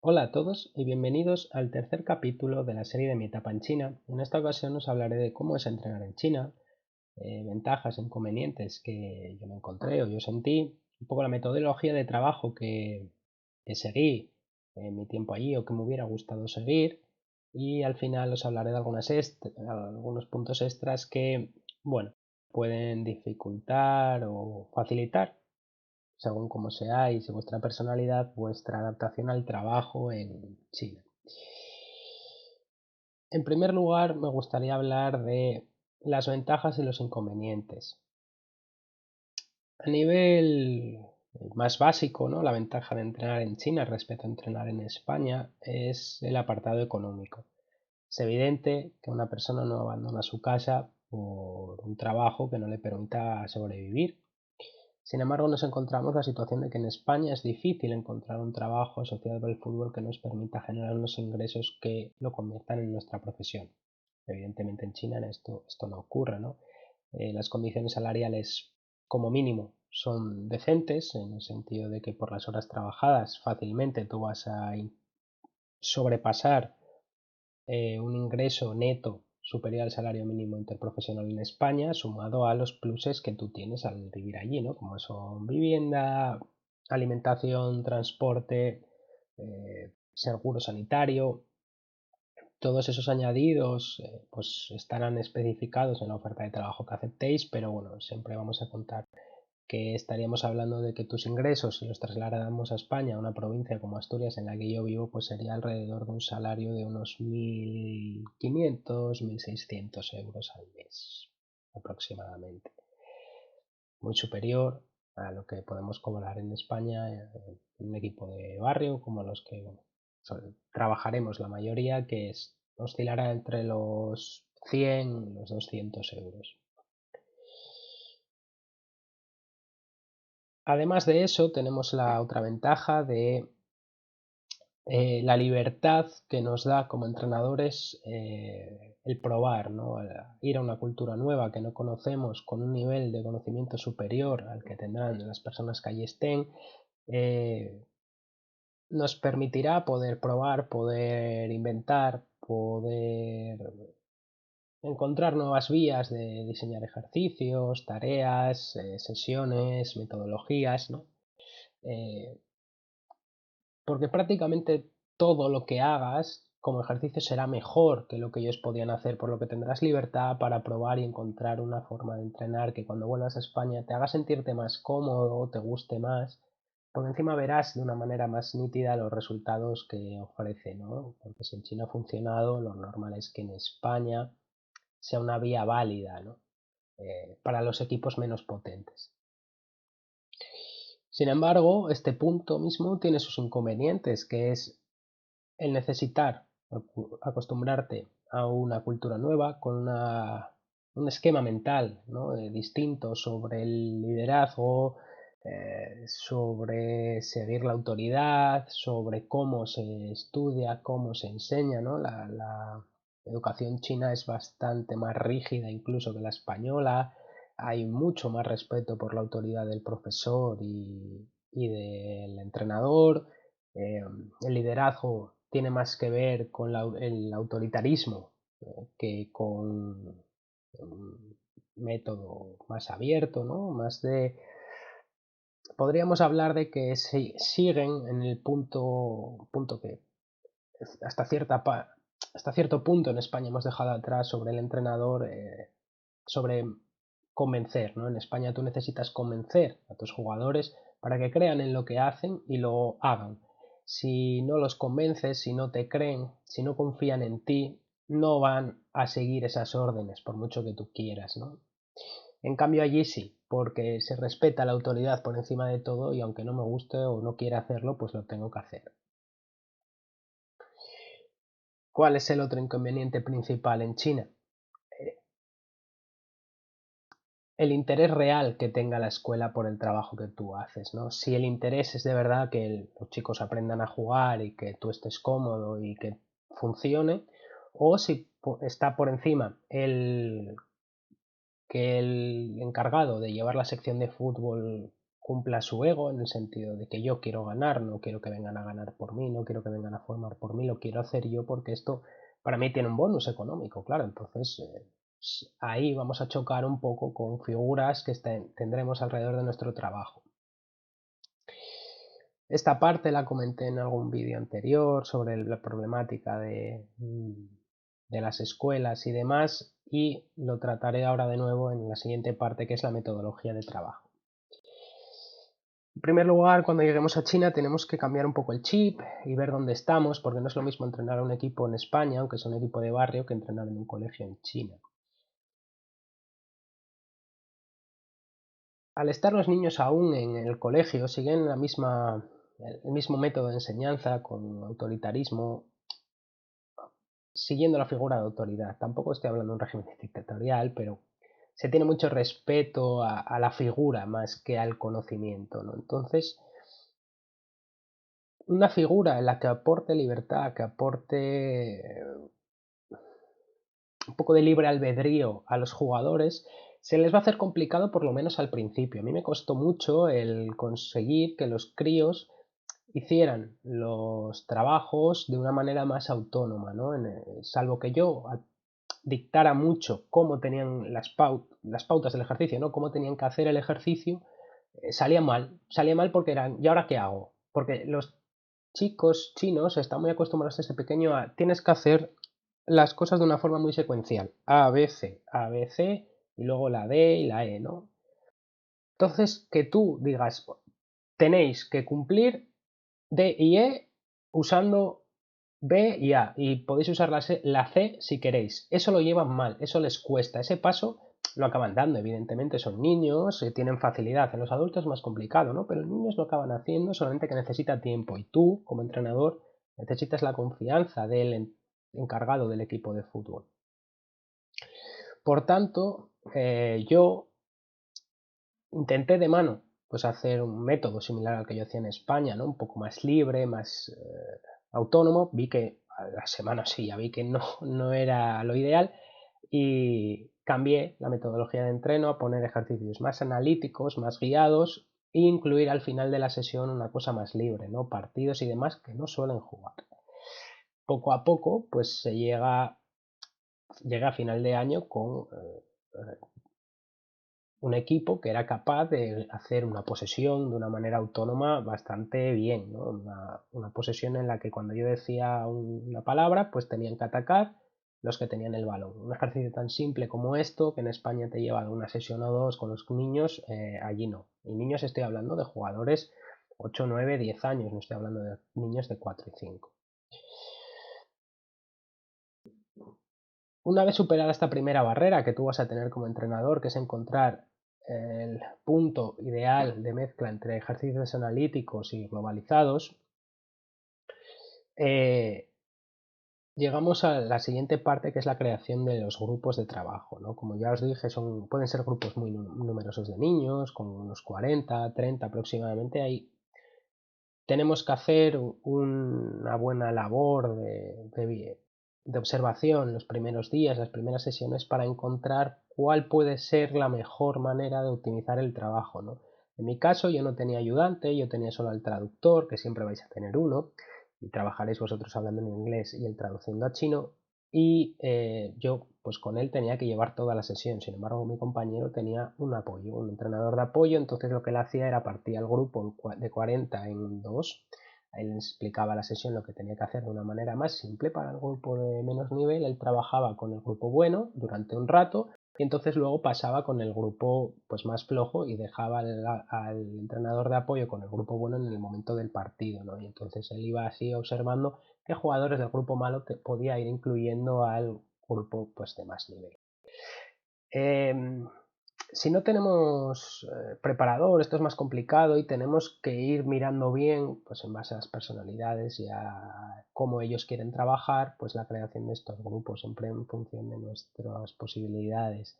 Hola a todos y bienvenidos al tercer capítulo de la serie de mi etapa en China. En esta ocasión os hablaré de cómo es entrenar en China, ventajas e inconvenientes que yo me encontré o yo sentí, un poco la metodología de trabajo que seguí en mi tiempo allí o que me hubiera gustado seguir, y al final os hablaré de algunos puntos extras que, bueno, pueden dificultar o facilitar, según cómo seáis y vuestra personalidad, vuestra adaptación al trabajo en China. En primer lugar, me gustaría hablar de las ventajas y los inconvenientes. A nivel más básico, ¿no? La ventaja de entrenar en China respecto a entrenar en España es el apartado económico. Es evidente que una persona no abandona su casa por un trabajo que no le permita sobrevivir. Sin embargo, nos encontramos la situación de que en España es difícil encontrar un trabajo asociado al fútbol que nos permita generar unos ingresos que lo conviertan en nuestra profesión. Evidentemente en China esto no ocurre, ¿no? Las condiciones salariales como mínimo son decentes, en el sentido de que por las horas trabajadas fácilmente tú vas a sobrepasar un ingreso neto superior al salario mínimo interprofesional en España, sumado a los pluses que tú tienes al vivir allí, ¿no? Como son vivienda, alimentación, transporte, seguro sanitario. Todos esos añadidos pues estarán especificados en la oferta de trabajo que aceptéis, pero bueno, siempre vamos a contar que estaríamos hablando de que tus ingresos, si los trasladamos a España, a una provincia como Asturias en la que yo vivo, pues sería alrededor de un salario de unos 1.500, 1.600 euros al mes aproximadamente. Muy superior a lo que podemos cobrar en España en un equipo de barrio como los que trabajaremos la mayoría, que oscilará entre los 100 y los 200 euros. Además de eso, tenemos la otra ventaja de la libertad que nos da como entrenadores el probar, ¿no? El ir a una cultura nueva que no conocemos con un nivel de conocimiento superior al que tendrán las personas que allí estén. Nos permitirá poder probar, poder inventar, poder encontrar nuevas vías de diseñar ejercicios, tareas, sesiones, metodologías, ¿no? Eh, Porque prácticamente todo lo que hagas como ejercicio será mejor que lo que ellos podían hacer, por lo que tendrás libertad para probar y encontrar una forma de entrenar que cuando vuelvas a España te haga sentirte más cómodo, te guste más, porque encima verás de una manera más nítida los resultados que ofrece, ¿no? Porque si en China ha funcionado, lo normal es que en España sea una vía válida, ¿no? Para los equipos menos potentes. Sin embargo, este punto mismo tiene sus inconvenientes, que es el necesitar acostumbrarte a una cultura nueva con un esquema mental, ¿no? Distinto sobre el liderazgo, sobre seguir la autoridad, sobre cómo se estudia, cómo se enseña, ¿no? La educación china es bastante más rígida incluso que la española. Hay mucho más respeto por la autoridad del profesor y del entrenador. eh, el liderazgo tiene más que ver con el autoritarismo que con un método más abierto, ¿no? Más de... Podríamos hablar de que siguen en el punto que hasta, hasta cierto punto en España hemos dejado atrás sobre el entrenador, sobre convencer, ¿no? En España tú necesitas convencer a tus jugadores para que crean en lo que hacen y lo hagan. Si no los convences, si no te creen, si no confían en ti, no van a seguir esas órdenes por mucho que tú quieras, ¿no? En cambio allí sí, porque se respeta la autoridad por encima de todo y aunque no me guste o no quiera hacerlo, pues lo tengo que hacer. ¿Cuál es el otro inconveniente principal en China? El interés real que tenga la escuela por el trabajo que tú haces, ¿no? Si el interés es de verdad que los chicos aprendan a jugar y que tú estés cómodo y que funcione, o si está por encima que el encargado de llevar la sección de fútbol cumpla su ego en el sentido de que yo quiero ganar, no quiero que vengan a ganar por mí, no quiero que vengan a formar por mí, lo quiero hacer yo porque esto para mí tiene un bonus económico, claro. Entonces ahí vamos a chocar un poco con figuras que tendremos alrededor de nuestro trabajo. Esta parte la comenté en algún vídeo anterior sobre la problemática de las escuelas y demás, y lo trataré ahora de nuevo en la siguiente parte, que es la metodología de trabajo. En primer lugar, cuando lleguemos a China tenemos que cambiar un poco el chip y ver dónde estamos, porque no es lo mismo entrenar a un equipo en España, aunque sea un equipo de barrio, que entrenar en un colegio en China. Al estar los niños aún en el colegio, siguen el mismo método de enseñanza con autoritarismo, siguiendo la figura de autoridad. Tampoco estoy hablando de un régimen dictatorial, pero se tiene mucho respeto a la figura más que al conocimiento, ¿no? Entonces, una figura en la que aporte libertad, que aporte un poco de libre albedrío a los jugadores, se les va a hacer complicado por lo menos al principio. A mí me costó mucho el conseguir que los críos hicieran los trabajos de una manera más autónoma, ¿no? Salvo que yo dictara mucho cómo tenían las pautas del ejercicio, ¿no? Cómo tenían que hacer el ejercicio, salía mal porque eran, ¿y ahora qué hago? Porque los chicos chinos están muy acostumbrados desde pequeño a, tienes que hacer las cosas de una forma muy secuencial, A, B, C, A, B, C, y luego la D y la E, ¿no? Entonces, que tú digas, tenéis que cumplir D y E usando B y A, y podéis usar la C si queréis. Eso lo llevan mal, eso les cuesta. Ese paso lo acaban dando, evidentemente son niños, tienen facilidad. En los adultos es más complicado, ¿no? Pero los niños lo acaban haciendo, solamente que necesita tiempo. Y tú, como entrenador, necesitas la confianza del encargado del equipo de fútbol. Por tanto, yo intenté de mano pues hacer un método similar al que yo hacía en España, ¿no? Un poco más libre, más autónomo. Vi que a la semana sí, ya vi que no era lo ideal, y cambié la metodología de entreno a poner ejercicios más analíticos, más guiados, e incluir al final de la sesión una cosa más libre, ¿no? Partidos y demás que no suelen jugar. Poco a poco, pues se llega a final de año con un equipo que era capaz de hacer una posesión de una manera autónoma bastante bien, ¿no? Una posesión en la que cuando yo decía una palabra, pues tenían que atacar los que tenían el balón. Un ejercicio tan simple como esto, que en España te lleva una sesión o dos con los niños, allí no. Y niños estoy hablando de jugadores 8, 9, 10 años, no estoy hablando de niños de 4 y 5. Una vez superada esta primera barrera que tú vas a tener como entrenador, que es encontrar el punto ideal de mezcla entre ejercicios analíticos y globalizados, llegamos a la siguiente parte, que es la creación de los grupos de trabajo, ¿no? Como ya os dije, pueden ser grupos muy numerosos de niños, con unos 40, 30 aproximadamente. Ahí tenemos que hacer una buena labor de observación los primeros días, las primeras sesiones, para encontrar cuál puede ser la mejor manera de optimizar el trabajo, ¿no? En mi caso yo no tenía ayudante, yo tenía solo al traductor, que siempre vais a tener uno, y trabajaréis vosotros hablando en inglés y él traduciendo a chino, y yo pues con él tenía que llevar toda la sesión. Sin embargo, mi compañero tenía un apoyo, un entrenador de apoyo. Entonces lo que él hacía era partir al grupo de 40 en dos. Él le explicaba la sesión lo que tenía que hacer de una manera más simple. Para el grupo de menos nivel, él trabajaba con el grupo bueno durante un rato, y entonces luego pasaba con el grupo pues más flojo y dejaba al entrenador de apoyo con el grupo bueno en el momento del partido, ¿no? Y entonces él iba así observando qué jugadores del grupo malo podía ir incluyendo al grupo pues de más nivel. Si no tenemos preparador, esto es más complicado y tenemos que ir mirando bien, pues en base a las personalidades y a cómo ellos quieren trabajar, pues la creación de estos grupos, siempre en función de nuestras posibilidades.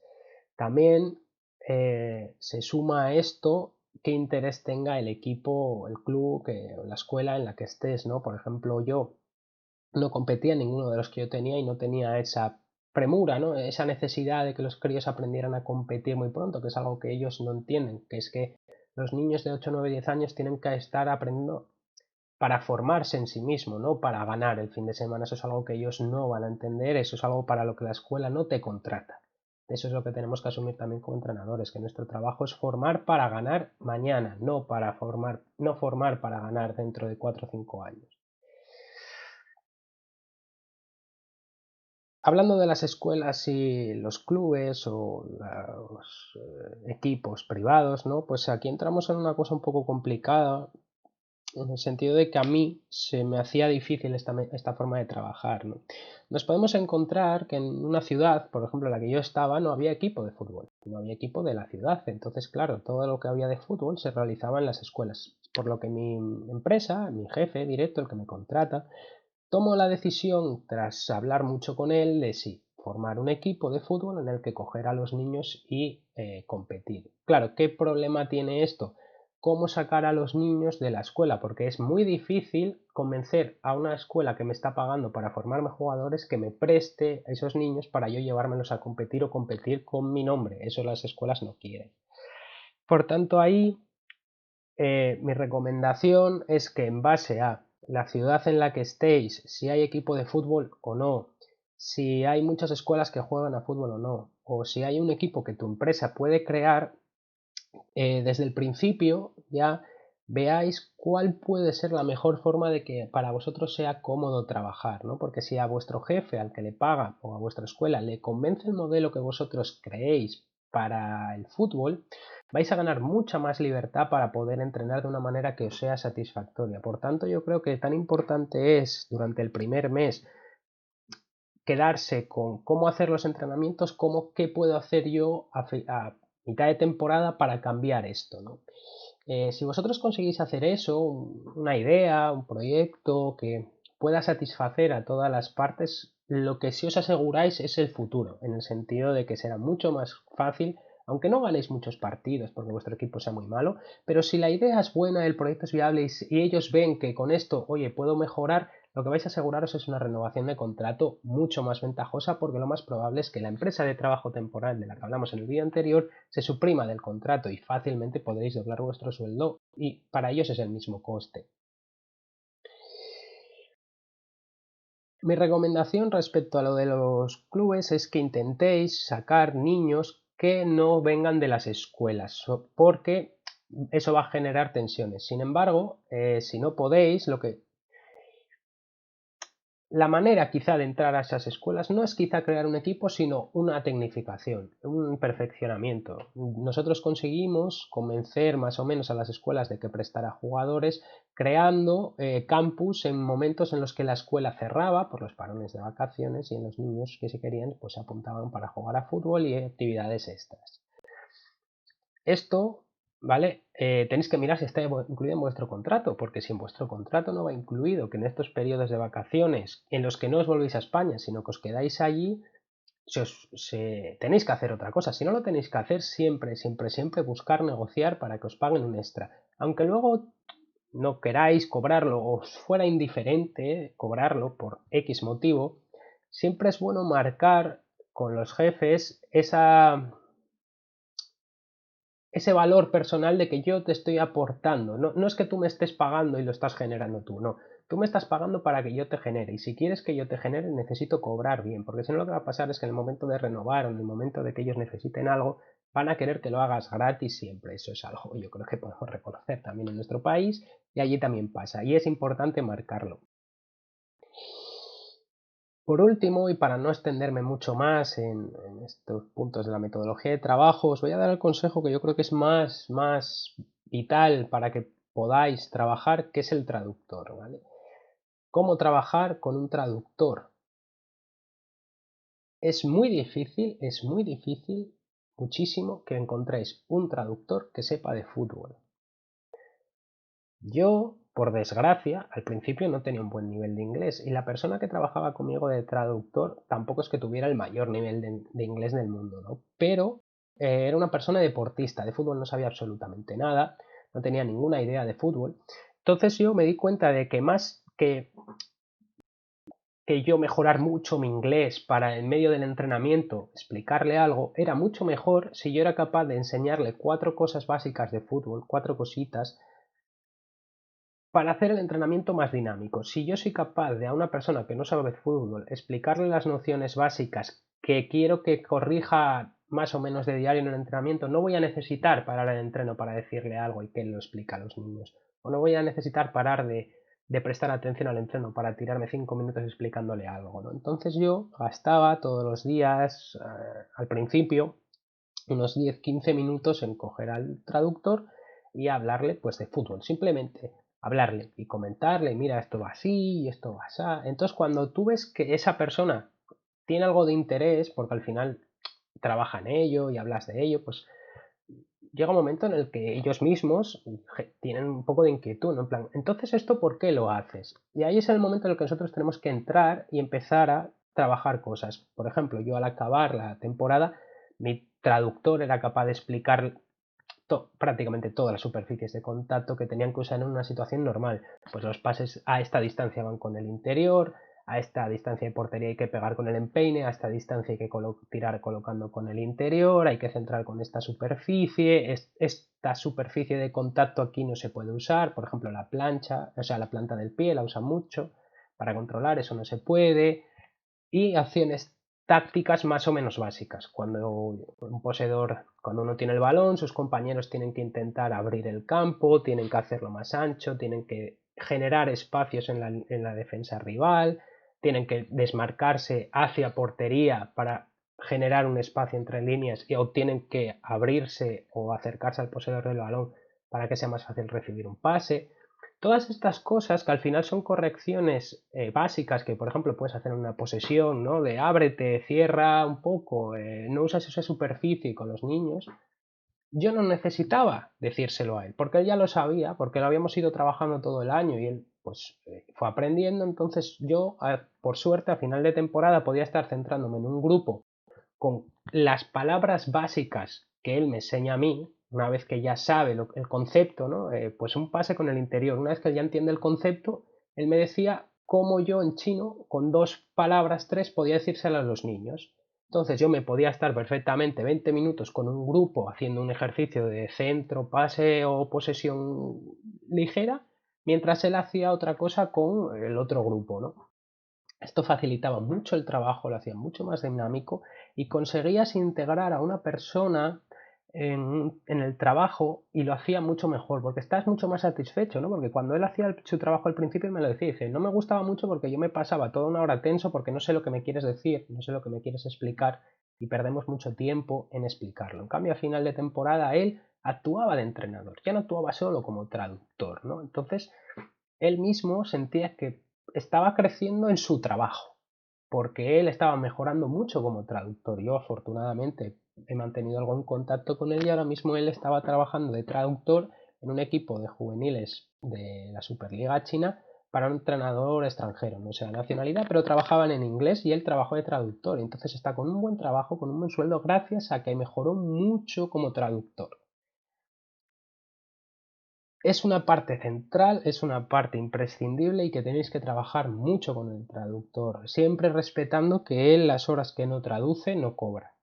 También se suma a esto qué interés tenga el equipo, el club, la escuela en la que estés, ¿no? Por ejemplo, yo no competía en ninguno de los que yo tenía y no tenía esa premura, ¿no? Esa necesidad de que los críos aprendieran a competir muy pronto, que es algo que ellos no entienden, que es que Los niños de 8, 9, 10 años tienen que estar aprendiendo para formarse en sí mismo, no para ganar el fin de semana. Eso es algo que ellos no van a entender, eso es algo para lo que la escuela no te contrata. Eso es lo que tenemos que asumir también como entrenadores, que nuestro trabajo es formar para ganar mañana, no formar para ganar dentro de 4 o 5 años. Hablando de las escuelas y los clubes o los equipos privados, ¿no? Pues aquí entramos en una cosa un poco complicada, en el sentido de que a mí se me hacía difícil esta forma de trabajar, ¿no? Nos podemos encontrar que en una ciudad, por ejemplo, en la que yo estaba, no había equipo de fútbol, no había equipo de la ciudad. Entonces, claro, todo lo que había de fútbol se realizaba en las escuelas. Por lo que mi empresa, mi jefe directo, el que me contrata, tomó la decisión, tras hablar mucho con él, de sí, formar un equipo de fútbol en el que coger a los niños y competir. Claro, ¿qué problema tiene esto? ¿Cómo sacar a los niños de la escuela? Porque es muy difícil convencer a una escuela que me está pagando para formarme jugadores que me preste a esos niños para yo llevármelos a competir o competir con mi nombre. Eso las escuelas no quieren. Por tanto, ahí mi recomendación es que en base a la ciudad en la que estéis, si hay equipo de fútbol o no, si hay muchas escuelas que juegan a fútbol o no, o si hay un equipo que tu empresa puede crear, desde el principio ya veáis cuál puede ser la mejor forma de que para vosotros sea cómodo trabajar, ¿no? Porque si a vuestro jefe, al que le paga, o a vuestra escuela le convence el modelo que vosotros creéis para el fútbol, vais a ganar mucha más libertad para poder entrenar de una manera que os sea satisfactoria. Por tanto, yo creo que tan importante es durante el primer mes quedarse con cómo hacer los entrenamientos, como qué puedo hacer yo a mitad de temporada para cambiar esto, ¿no? Si vosotros conseguís hacer eso, una idea, un proyecto que pueda satisfacer a todas las partes, lo que sí os aseguráis es el futuro, en el sentido de que será mucho más fácil, aunque no ganéis muchos partidos porque vuestro equipo sea muy malo, pero si la idea es buena, el proyecto es viable y ellos ven que con esto, oye, puedo mejorar, lo que vais a aseguraros es una renovación de contrato mucho más ventajosa, porque lo más probable es que la empresa de trabajo temporal de la que hablamos en el vídeo anterior se suprima del contrato y fácilmente podréis doblar vuestro sueldo, y para ellos es el mismo coste. Mi recomendación respecto a lo de los clubes es que intentéis sacar niños que no vengan de las escuelas, porque eso va a generar tensiones. Sin embargo, si no podéis, la manera quizá de entrar a esas escuelas no es quizá crear un equipo, sino una tecnificación, un perfeccionamiento. Nosotros conseguimos convencer más o menos a las escuelas de que prestara jugadores, creando campus en momentos en los que la escuela cerraba por los parones de vacaciones, y en los niños que se querían pues se apuntaban para jugar a fútbol y actividades extras. Esto, ¿vale? Tenéis que mirar si está incluido en vuestro contrato, porque si en vuestro contrato no va incluido que en estos periodos de vacaciones en los que no os volvéis a España, sino que os quedáis allí, tenéis que hacer otra cosa. Si no lo tenéis que hacer, siempre, siempre, siempre buscar negociar para que os paguen un extra. Aunque luego no queráis cobrarlo o os fuera indiferente cobrarlo por X motivo, siempre es bueno marcar con los jefes ese valor personal de que yo te estoy aportando. No es que tú me estés pagando y lo estás generando tú, no. Tú me estás pagando para que yo te genere, y si quieres que yo te genere necesito cobrar bien, porque si no lo que va a pasar es que en el momento de renovar o en el momento de que ellos necesiten algo, van a querer que lo hagas gratis siempre. Eso es algo yo creo que podemos reconocer también en nuestro país, y allí también pasa, y es importante marcarlo. Por último, y para no extenderme mucho más en estos puntos de la metodología de trabajo, os voy a dar el consejo que yo creo que es más vital para que podáis trabajar, que es el traductor, ¿vale? ¿Cómo trabajar con un traductor? Es muy difícil, muchísimo, que encontréis un traductor que sepa de fútbol. Yo, por desgracia, al principio no tenía un buen nivel de inglés, y la persona que trabajaba conmigo de traductor tampoco es que tuviera el mayor nivel de inglés del mundo, ¿no? Pero era una persona deportista, de fútbol no sabía absolutamente nada, no tenía ninguna idea de fútbol. Entonces yo me di cuenta de que más que yo mejorar mucho mi inglés para en medio del entrenamiento explicarle algo, era mucho mejor si yo era capaz de enseñarle 4 cosas básicas de fútbol, 4 cositas, para hacer el entrenamiento más dinámico. Si yo soy capaz de a una persona que no sabe de fútbol explicarle las nociones básicas que quiero que corrija más o menos de diario en el entrenamiento, no voy a necesitar parar el entreno para decirle algo y que él lo explique a los niños. O no voy a necesitar parar de prestar atención al entreno para tirarme 5 minutos explicándole algo, ¿no? Entonces yo gastaba todos los días, al principio, unos 10-15 minutos en coger al traductor y hablarle pues de fútbol, simplemente hablarle y comentarle, mira, esto va así y esto va así. Entonces cuando tú ves que esa persona tiene algo de interés, porque al final trabaja en ello y hablas de ello, pues llega un momento en el que ellos mismos tienen un poco de inquietud, ¿no? En plan, entonces esto ¿por qué lo haces? Y ahí es el momento en el que nosotros tenemos que entrar y empezar a trabajar cosas. Por ejemplo, yo al acabar la temporada, mi traductor era capaz de explicar prácticamente todas las superficies de contacto que tenían que usar en una situación normal. Pues los pases a esta distancia van con el interior, a esta distancia de portería hay que pegar con el empeine, a esta distancia hay que tirar colocando con el interior, hay que centrar con esta superficie, esta superficie de contacto aquí no se puede usar, por ejemplo la plancha, o sea la planta del pie la usa mucho para controlar, eso no se puede, y acciones tácticas más o menos básicas. Cuando un poseedor, cuando uno tiene el balón, sus compañeros tienen que intentar abrir el campo, tienen que hacerlo más ancho, tienen que generar espacios en la defensa rival, tienen que desmarcarse hacia portería para generar un espacio entre líneas o tienen que abrirse o acercarse al poseedor del balón para que sea más fácil recibir un pase. Todas estas cosas que al final son correcciones básicas que, por ejemplo, puedes hacer en una posesión, ¿no? De ábrete, cierra un poco, no usas esa superficie con los niños. Yo no necesitaba decírselo a él, porque él ya lo sabía, porque lo habíamos ido trabajando todo el año y él pues fue aprendiendo. Entonces yo, por suerte, a final de temporada podía estar centrándome en un grupo con las palabras básicas que él me enseña a mí, una vez que ya sabe el concepto, ¿no? Pues un pase con el interior. Una vez que él ya entiende el concepto, él me decía cómo yo en chino, con 2 palabras, 3, podía decírselas a los niños. Entonces yo me podía estar perfectamente 20 minutos con un grupo haciendo un ejercicio de centro, pase o posesión ligera, mientras él hacía otra cosa con el otro grupo, ¿no? Esto facilitaba mucho el trabajo, lo hacía mucho más dinámico y conseguías integrar a una persona en el trabajo y lo hacía mucho mejor, porque estás mucho más satisfecho, ¿no? Porque cuando él hacía su trabajo al principio me lo decía, dice, no me gustaba mucho porque yo me pasaba toda una hora tenso porque no sé lo que me quieres decir, no sé lo que me quieres explicar y perdemos mucho tiempo en explicarlo. En cambio, a final de temporada él actuaba de entrenador, ya no actuaba solo como traductor, ¿no? Entonces, él mismo sentía que estaba creciendo en su trabajo, porque él estaba mejorando mucho como traductor. Yo afortunadamente he mantenido algún contacto con él y ahora mismo él estaba trabajando de traductor en un equipo de juveniles de la Superliga China para un entrenador extranjero, no sé la nacionalidad, pero trabajaban en inglés y él trabajó de traductor. Entonces está con un buen trabajo, con un buen sueldo, gracias a que mejoró mucho como traductor. Es una parte central, es una parte imprescindible y que tenéis que trabajar mucho con el traductor, siempre respetando que él las horas que no traduce no cobra.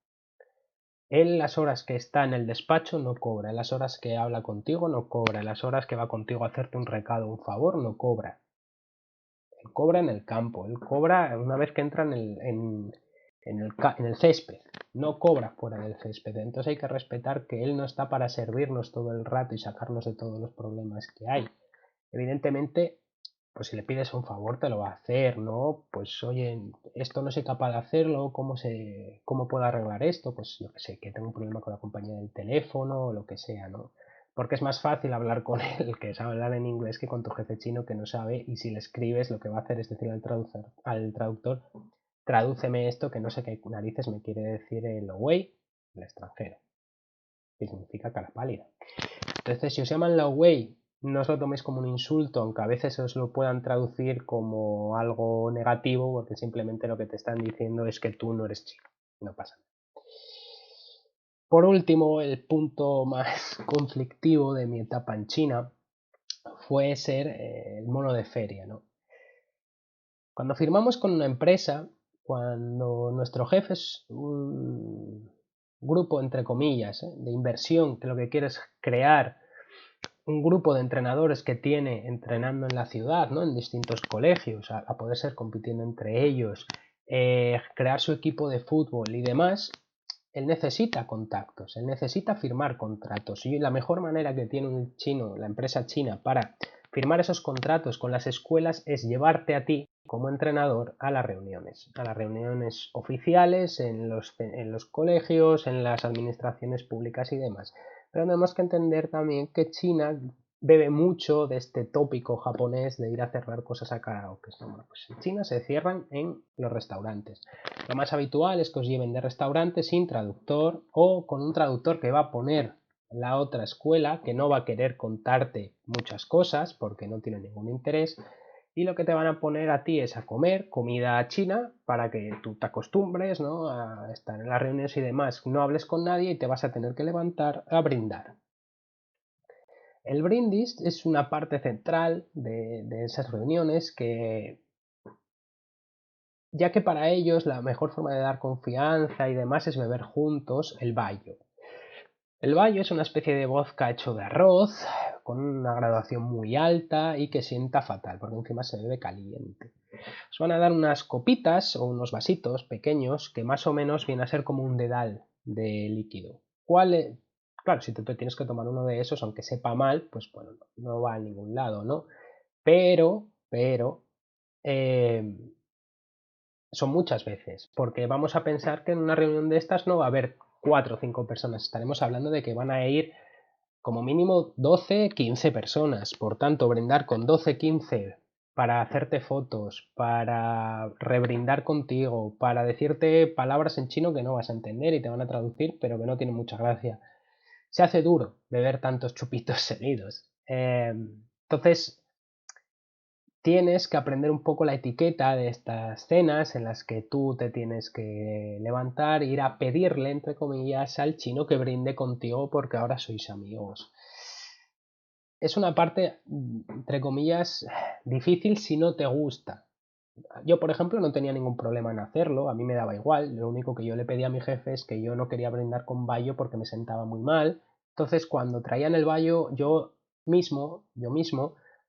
Él las horas que está en el despacho no cobra, las horas que habla contigo no cobra, las horas que va contigo a hacerte un recado, un favor, no cobra. Él cobra en el campo, él cobra una vez que entra en el césped, no cobra fuera del césped. Entonces hay que respetar que él no está para servirnos todo el rato y sacarnos de todos los problemas que hay. Evidentemente, pues si le pides un favor te lo va a hacer, ¿no? Pues oye, esto no soy capaz de hacerlo, ¿cómo puedo arreglar esto? Pues yo que sé, que tengo un problema con la compañía del teléfono o lo que sea, ¿no? Porque es más fácil hablar con él que sabe hablar en inglés que con tu jefe chino que no sabe y si le escribes lo que va a hacer es decir al traductor, tradúceme esto que no sé qué narices me quiere decir el away, el extranjero, que significa cara pálida. Entonces, si os llaman la way, no os lo toméis como un insulto, aunque a veces os lo puedan traducir como algo negativo, porque simplemente lo que te están diciendo es que tú no eres chino. No pasa nada. Por último, el punto más conflictivo de mi etapa en China fue ser el mono de feria, ¿no? Cuando firmamos con una empresa, cuando nuestro jefe es un grupo, entre comillas, de inversión, que lo que quiere es crear un grupo de entrenadores que tiene entrenando en la ciudad, ¿no? En distintos colegios, a poder ser compitiendo entre ellos, crear su equipo de fútbol y demás, él necesita contactos, él necesita firmar contratos. Y la mejor manera que tiene un chino, la empresa china, para firmar esos contratos con las escuelas es llevarte a ti como entrenador a las reuniones oficiales en los colegios, en las administraciones públicas y demás. Pero tenemos que entender también que China bebe mucho de este tópico japonés de ir a cerrar cosas a karaoke. Bueno, pues en China se cierran en los restaurantes. Lo más habitual es que os lleven de restaurante sin traductor o con un traductor que va a poner la otra escuela, que no va a querer contarte muchas cosas porque no tiene ningún interés, y lo que te van a poner a ti es a comer comida china para que tú te acostumbres, ¿no? A estar en las reuniones y demás, no hables con nadie y te vas a tener que levantar a brindar. El brindis es una parte central de esas reuniones que, ya que para ellos la mejor forma de dar confianza y demás es beber juntos el bayo. El bayo es una especie de vodka hecho de arroz, con una graduación muy alta y que sienta fatal, porque encima se bebe caliente. Os van a dar unas copitas o unos vasitos pequeños que más o menos viene a ser como un dedal de líquido. Claro, si tú te tienes que tomar uno de esos, aunque sepa mal, pues bueno, no va a ningún lado, ¿no? Pero, eh, son muchas veces, porque vamos a pensar que en una reunión de estas no va a haber 4 o 5 personas, estaremos hablando de que van a ir como mínimo 12, 15 personas, por tanto, brindar con 12, 15 para hacerte fotos, para rebrindar contigo, para decirte palabras en chino que no vas a entender y te van a traducir, pero que no tienen mucha gracia. Se hace duro beber tantos chupitos seguidos. Entonces, tienes que aprender un poco la etiqueta de estas cenas en las que tú te tienes que levantar e ir a pedirle, entre comillas, al chino que brinde contigo porque ahora sois amigos. Es una parte, entre comillas, difícil si no te gusta. Yo, por ejemplo, no tenía ningún problema en hacerlo, a mí me daba igual. Lo único que yo le pedí a mi jefe es que yo no quería brindar con bayo porque me sentaba muy mal. Entonces, cuando traían el bayo, yo mismo,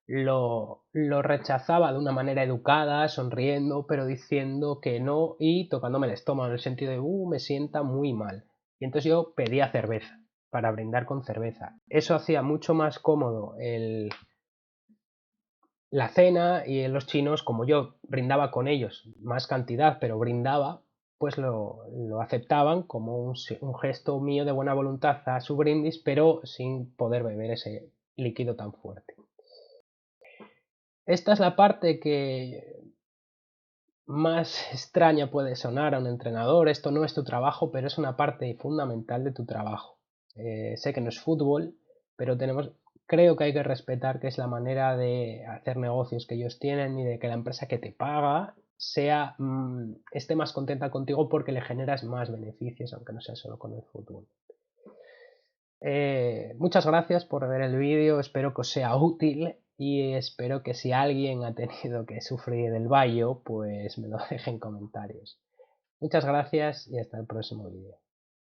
lo rechazaba de una manera educada, sonriendo, pero diciendo que no y tocándome el estómago, en el sentido de, me sienta muy mal. Y entonces yo pedía cerveza, para brindar con cerveza. Eso hacía mucho más cómodo la cena, y en los chinos, como yo brindaba con ellos más cantidad, pero brindaba, pues lo aceptaban como un gesto mío de buena voluntad a su brindis, pero sin poder beber ese líquido tan fuerte. Esta es la parte que más extraña puede sonar a un entrenador. Esto no es tu trabajo, pero es una parte fundamental de tu trabajo. Sé que no es fútbol, pero creo que hay que respetar que es la manera de hacer negocios que ellos tienen y de que la empresa que te paga esté más contenta contigo porque le generas más beneficios, aunque no sea solo con el fútbol. Muchas gracias por ver el vídeo, espero que os sea útil y espero que si alguien ha tenido que sufrir del bayo, pues me lo deje en comentarios. Muchas gracias y hasta el próximo vídeo.